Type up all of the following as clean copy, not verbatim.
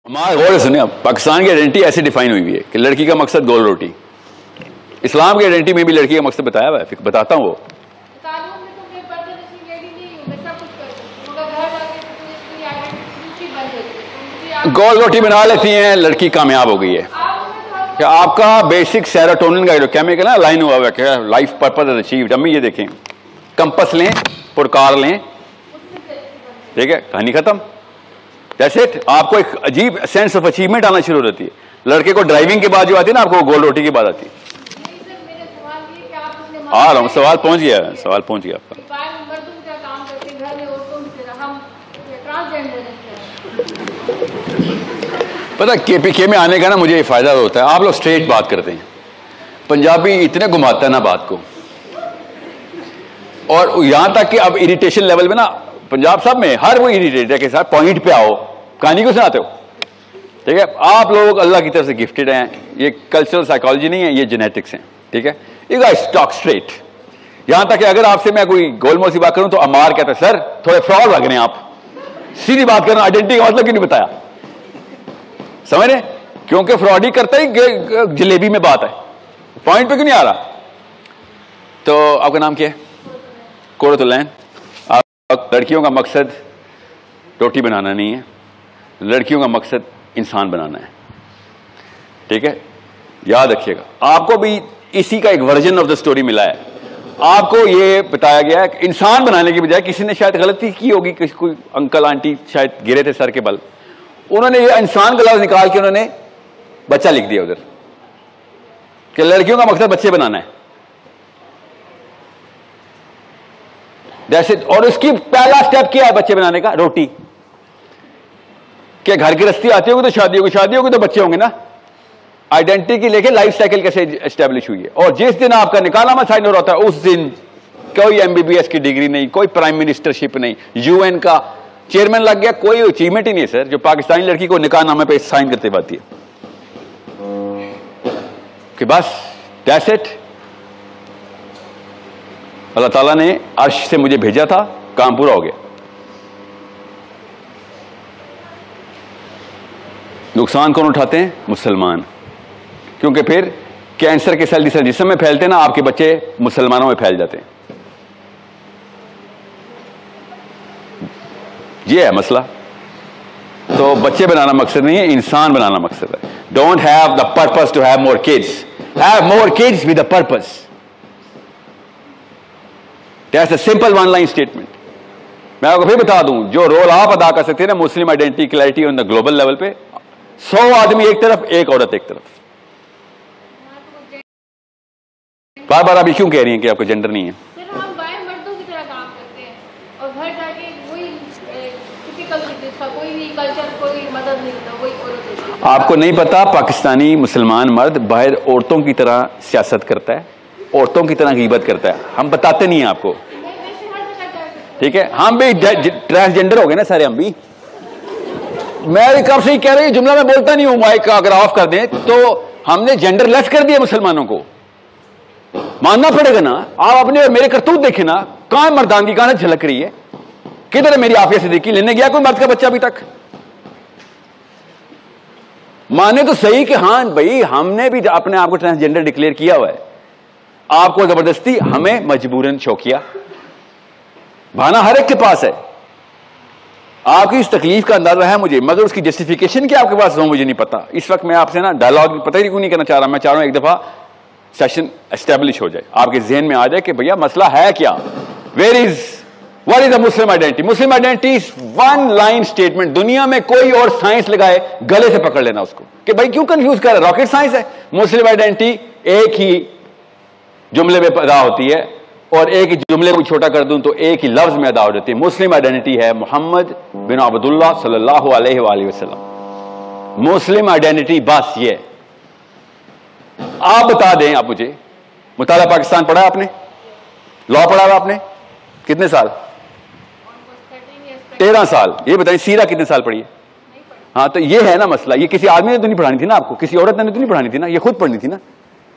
हमारा गौर से सुनिए, पाकिस्तान की आइडेंटिटी ऐसे डिफाइन हुई है कि लड़की का मकसद गोल रोटी। इस्लाम की आइडेंटिटी में भी लड़की का मकसद बताया हुआ है, फिर बताता हूँ वो। गोल रोटी बना लेती हैं, लड़की कामयाब हो गई है। कि आपका बेसिक सेरोटोनिन का केमिकल ना लाइन हुआ है क्या, लाइफ पर्पज अचीव्ड। अम्मी ये देखें, कंपस लें, पुरकार लें, ठीक है, कहानी खत्म। जैसे आपको एक अजीब सेंस ऑफ अचीवमेंट आना शुरू हो जाती है। लड़के को ड्राइविंग के बाद जो आती है ना, आपको गोल रोटी के बाद आती है। आ रहा हूँ, सवाल पहुंच गया, सवाल पहुंच गया आपका। पता केपीके में आने का ना मुझे फायदा होता है, आप लोग स्ट्रेट बात करते हैं। पंजाबी इतने घुमाता है ना बात को, और यहां तक कि अब इरिटेशन लेवल में ना पंजाब सब में हर वो इरिटेट है कि साहब पॉइंट पे आओ, कहानी क्यों सुनाते हो। ठीक है, आप लोग अल्लाह की तरफ से गिफ्टेड हैं, ये कल्चरल साइकोलॉजी नहीं है, ये जेनेटिक्स हैं। ठीक है, यू गाइस टॉक स्ट्रेट। यहां तक कि अगर आपसे मैं कोई गोलमोल सी बात करूं तो अमार कहता है सर थोड़े फ्रॉड लग रहे हैं आप, सीधी बात करना, आइडेंटिटी का मतलब क्यों नहीं बताया। समझ रहे, क्योंकि फ्रॉड ही करता ही जलेबी में बात है, पॉइंट पे क्यों नहीं आ रहा। तो आपका नाम क्या है? कोरतुलैन। लड़कियों का मकसद रोटी बनाना नहीं है, लड़कियों का मकसद इंसान बनाना है। ठीक है, याद रखिएगा। आपको भी इसी का एक वर्जन ऑफ द स्टोरी मिला है। आपको ये बताया गया है कि इंसान बनाने की बजाय किसी ने शायद गलती की होगी, किसी कोई अंकल आंटी शायद गिरे थे सर के बल, उन्होंने ये इंसान का लफ्ज निकाल के उन्होंने बच्चा लिख दिया उधर कि लड़कियों का मकसद बच्चे बनाना है। और उसकी पहला स्टेप क्या है बच्चे बनाने का? रोटी। क्या घर गृहस्थी आती होगी तो शादी होगी, शादी होगी तो बच्चे होंगे ना। आइडेंटिटी की लेके लाइफ साइकिल कैसे एस्टेब्लिश हुई है। और जिस दिन आपका निकाहनामा साइन हो रहा है उस दिन कोई एमबीबीएस की डिग्री नहीं, कोई प्राइम मिनिस्टरशिप नहीं, यूएन का चेयरमैन लग गया, कोई अचीवमेंट ही नहीं है सर जो पाकिस्तानी लड़की को निकाहनामे पे साइन करते पाती है कि बस दैट्स इट। अल्लाह ताला ने अर्श से मुझे भेजा था, काम पूरा हो गया। नुकसान कौन उठाते हैं? मुसलमान। क्योंकि फिर कैंसर के सेल जिसम में फैलते हैं ना, आपके बच्चे मुसलमानों में फैल जाते हैं। ये है मसला। तो बच्चे बनाना मकसद नहीं है, इंसान बनाना मकसद है। Don't have the purpose to have more kids, have more kids with the purpose. That's a simple one line statement. मैं आपको फिर बता दूं, जो रोल आप अदा कर सकते हैं ना Muslim identity clarity on the global level पे, 100 आदमी एक तरफ, एक औरत एक तरफ। बार बार अभी क्यों कह रही हैं कि आपको जेंडर नहीं है? सर हम बाहर मर्दों की तरह काम करते हैं और घर जाके वही टिपिकल जिसका कोई भी कल्चर, कोई मदद नहीं करता, वही औरत। आपको नहीं पता पाकिस्तानी मुसलमान मर्द बाहर औरतों की तरह सियासत करता है, औरतों की तरह गीबत करता है। हम बताते नहीं है आपको। ठीक है, हम भी ट्रांसजेंडर हो गए ना सारे, हम भी। मैं कब से ही कह रही हूं, जुमला मैं बोलता नहीं हूं, माइक अगर ऑफ कर दें तो हमने जेंडर लेस कर दिया मुसलमानों को। मानना पड़ेगा ना। आप अपने और मेरे करतूत देखें ना, कहां मर्दानगी कहां झलक रही है। किधर है मेरी आफिया सिद्दीकी? लेने गया कोई मर्द का बच्चा अभी तक? माने तो सही कि हां भाई हमने भी अपने आप को ट्रांसजेंडर डिक्लेयर किया हुआ है। आपको जबरदस्ती, हमें मजबूरन शौकिया। बहाना हर एक के पास है। आपकी इस तकलीफ का अंदाजा है मुझे, मगर उसकी जस्टिफिकेशन क्या आपके पास हो मुझे नहीं पता। इस वक्त मैं आपसे ना डायलॉग पता ही क्यों नहीं करना चाह रहा। मैं चाह रहा हूं एक दफा सेशन एस्टेब्लिश हो जाए, आपके जहन में आ जाए कि भैया मसला है क्या। What is the Muslim identity? Muslim identity is one line statement. दुनिया में कोई और साइंस लगाए, गले से पकड़ लेना उसको कि भाई क्यों कंफ्यूज कर रहा है, रॉकेट साइंस है। मुस्लिम आइडेंटिटी एक ही जुमले में पैदा होती है, और एक ही जुमले को छोटा कर दूं तो एक ही लफ्ज में अदा हो जाती है। मुस्लिम आइडेंटिटी है मोहम्मद बिन अब्दुल्लाह सल्लल्लाहु अलैहि वसल्लम। मुस्लिम आइडेंटिटी बस ये। आप बता दें, आप मुझे, मुताला पाकिस्तान पढ़ा आपने? लॉ पढ़ा है आपने? कितने साल? 13 साल। ये बताइए सीरा कितने साल पढ़ी है? हाँ, तो ये है ना मसला। ये किसी आदमी ने तो नहीं पढ़ानी थी ना आपको, किसी औरत ने तो नहीं पढ़ानी थी ना, ये खुद पढ़नी थी ना।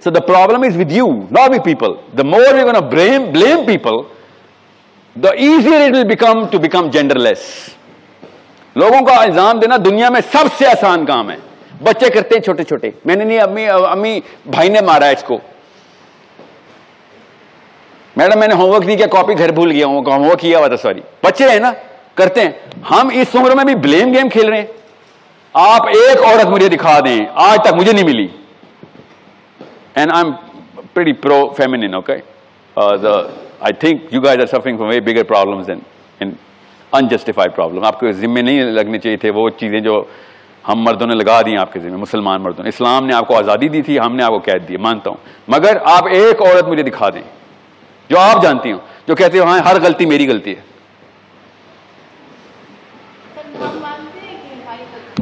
So the problem is with you, not with people. The more you're going to blame people, the easier it will become to become genderless. लोगों का इल्जाम देना दुनिया में सबसे आसान काम है। बच्चे करते हैं छोटे छोटे, मैंने नहीं, अम्मी भाई ने मारा है इसको, मैडम मैंने होमवर्क नहीं किया, कॉपी घर भूल गया हूं, होमवर्क किया हुआ था, सॉरी। बच्चे हैं ना, करते हैं। हम इस उम्र में भी ब्लेम गेम खेल रहे हैं। आप एक औरत मुझे दिखा दें, आज तक मुझे नहीं मिली, and I am pretty pro feminine, okay, I think you guys are suffering from way bigger problems in unjustified problem. आपके जिम्मे नहीं लगने चाहिए थे वो चीजें जो हम मर्दों ने लगा दी आपके जिम्मे, मुसलमान मर्दों ने। इस्लाम ने आपको आजादी दी थी, हमने आपको कैद दी, मानता हूं, मगर आप एक औरत मुझे दिखा दें जो आप जानती हो, जो कहते हो हाँ हर गलती मेरी गलती है।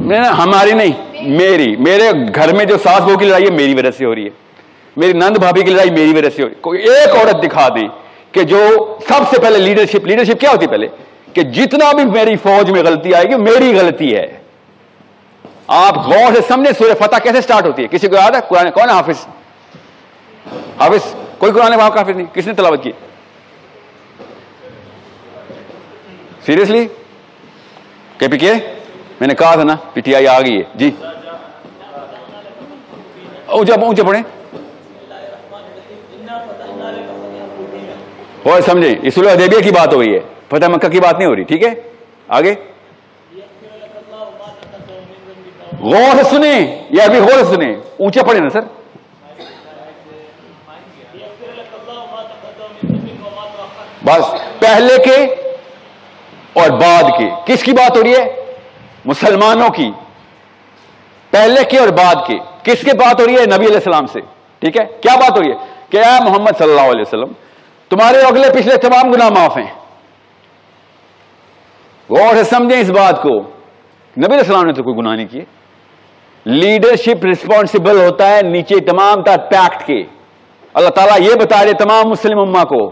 नहीं, हमारी नहीं, मेरी, मेरे घर में जो सास बहू की लड़ाई है मेरी वजह से हो रही है, मेरी नंद भाभी की लड़ाई मेरी वजह से हो रही है। कोई एक औरत दिखा दे कि जो सबसे पहले लीडरशिप क्या होती है पहले, कि जितना भी मेरी फौज में गलती आएगी मेरी गलती है। आप गौर से समझे सूरह फतह कैसे स्टार्ट होती है? किसी को याद है? कुरान कौन है हाफिज? हाफिज कोई कुरान पाक हाफिज नहीं, किसने तिलावत की? Seriously KPK? मैंने कहा था ना पीटीआई आ गई है जी। ऊंचे पढ़े और समझे, इस सुलह हुदैबिया की बात हो रही है, फतह मक्का की बात नहीं हो रही, ठीक है? आगे गौर से सुने, या अभी गौर से सुने, ऊंचे पढ़े ना सर। बस पहले के और बाद के, किसकी बात हो रही है? मुसलमानों की। पहले के और बाद के, किसके बात हो रही है? नबी अलैहिस्सलाम से, ठीक है? क्या बात हो रही है? कि या मोहम्मद सल्लल्लाहु अलैहि वसल्लम, तुम्हारे अगले पिछले तमाम गुनाह माफ हैं। गौर से समझें इस बात को, नबी अलैहिस्सलाम ने तो कोई गुनाह नहीं किए। लीडरशिप रिस्पॉन्सिबल होता है नीचे तमाम तक पैक्ट के। अल्लाह ताला ये बता रहे तमाम मुस्लिम उम्मा को,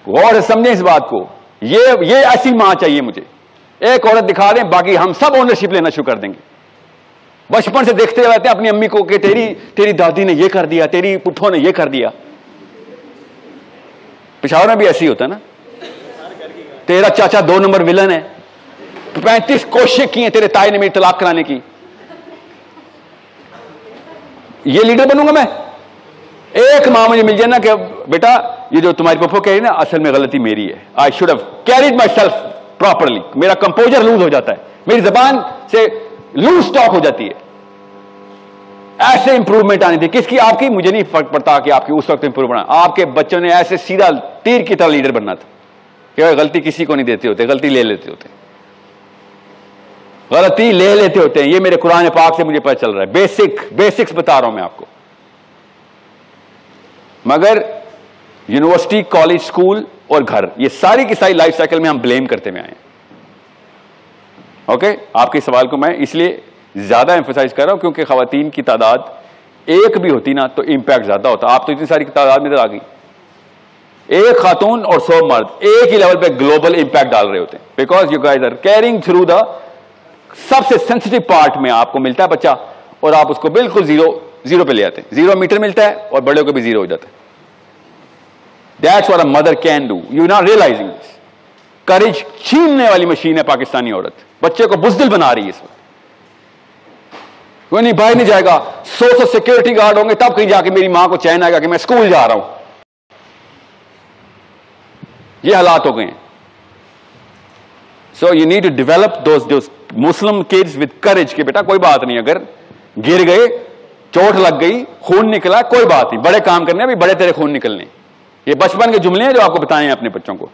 गौर से समझें इस बात को। ये ऐसी मां चाहिए मुझे, एक औरत दिखा दें, बाकी हम सब ओनरशिप लेना शुरू कर देंगे। बचपन से देखते रहते हैं अपनी अम्मी को कि तेरी दादी ने ये कर दिया, तेरी पुप्पो ने ये कर दिया। पिशावर में भी ऐसी होता है ना, तेरा चाचा 2 नंबर विलन है, 35 कोशिश की है तेरे ताई ने मेरी तलाक कराने की। ये लीडर बनूंगा मैं? एक मां मुझे मिल जाए ना कि बेटा ये जो तुम्हारी पप्पो कह रही ना, असल में गलती मेरी है, I should have carried my self properly. मेरा कंपोजर लूज हो जाता है, मेरी जबान से लूज स्टॉक हो जाती है। ऐसे इंप्रूवमेंट आनी थी। किसकी? आपकी। मुझे नहीं फर्क पड़ता कि आपकी उस वक्त इंप्रूवमेंट, आपके बच्चों ने ऐसे सीधा तीर की तरह लीडर बनना था कि गलती किसी को नहीं देते होते, गलती ले लेते होते, गलती ले लेते होते हैं। ये मेरे कुरान पाक से मुझे पता चल रहा है, बेसिक्स बता रहा हूं मैं आपको। मगर यूनिवर्सिटी, कॉलेज, स्कूल और घर, ये सारी की सारी लाइफ साइकिल में हम ब्लेम करते हुए आए। ओके, आपके सवाल को मैं इसलिए ज्यादा एम्फोसाइज कर रहा हूं क्योंकि खवातीन की तादाद एक भी होती ना तो इंपैक्ट ज्यादा होता। आप तो इतनी सारी तादाद में इधर आ गई, एक खातून और 100 मर्द एक ही लेवल पे ग्लोबल इंपैक्ट डाल रहे होते हैं, because you guys are carrying through the सबसे सेंसिटिव पार्ट में आपको मिलता है बच्चा, और आप उसको बिल्कुल जीरो पे ले आते हैं। 0 मीटर मिलता है और बड़े को भी 0 हो जाता है। That's what a mother can do, you not realising this. Courage छीनने वाली मशीन है पाकिस्तानी औरत, बच्चे को बुज़दिल बना रही है इस वक्त। कोई नहीं, बाहर नहीं जाएगा, 100 सिक्योरिटी गार्ड होंगे तब कहीं जाके मेरी मां को चैन आएगा कि मैं स्कूल जा रहा हूं। ये हालात हो गए हैं। So you need to develop those Muslim kids with courage के बेटा कोई बात नहीं, अगर गिर गए, चोट लग गई, खून निकला, कोई बात नहीं, बड़े काम करने, अभी बड़े तेरे खून निकलने। ये बचपन के जुमले हैं जो आपको बताए हैं अपने बच्चों को।